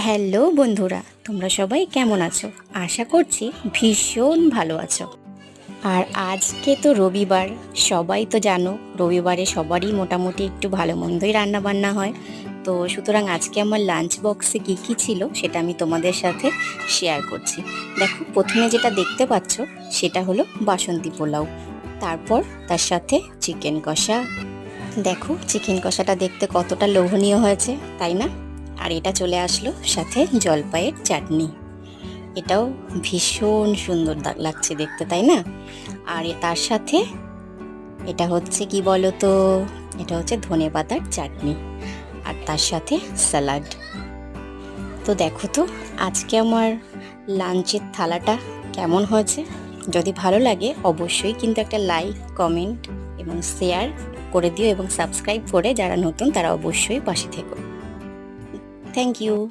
Hello বন্ধুরা, তোমরা সবাই কেমন আছো? আশা করছি ভীষণ ভালো আছো। আর আজকে তো রবিবার, সবাই তো জানো রবিবারে সবারই মোটামুটি একটু ভালো মন্দই রান্না বান্না হয়। তো সুতরাং আজকে আমার লাঞ্চ বক্সে কী কী ছিল সেটা আমি তোমাদের সাথে শেয়ার করছি। দেখো, প্রথমে যেটা দেখতে পাচ্ছ সেটা হলো বাসন্তী পোলাও, তারপর তার সাথে চিকেন কষা। দেখো চিকেন কষাটা দেখতে কতটা লোভনীয় হয়েছে, তাই না? আর এটা চলে আসলো সাথে জলপাইয়ের চাটনি। এটাও ভীষণ সুন্দর লাগছে দেখতে, তাই না? আর তার সাথে এটা হচ্ছে কি বলো তো, এটা হচ্ছে ধনেপাতার চাটনি, আর তার সাথে স্যালাড। তো দেখো তো আজকে আমার লাঞ্চের থালাটা কেমন হয়েছে। যদি ভালো লাগে অবশ্যই কিন্তু একটা লাইক, কমেন্ট এবং শেয়ার করে দিও, এবং সাবস্ক্রাইব করে যারা নতুন তারা অবশ্যই পাশে থেকো। Thank you.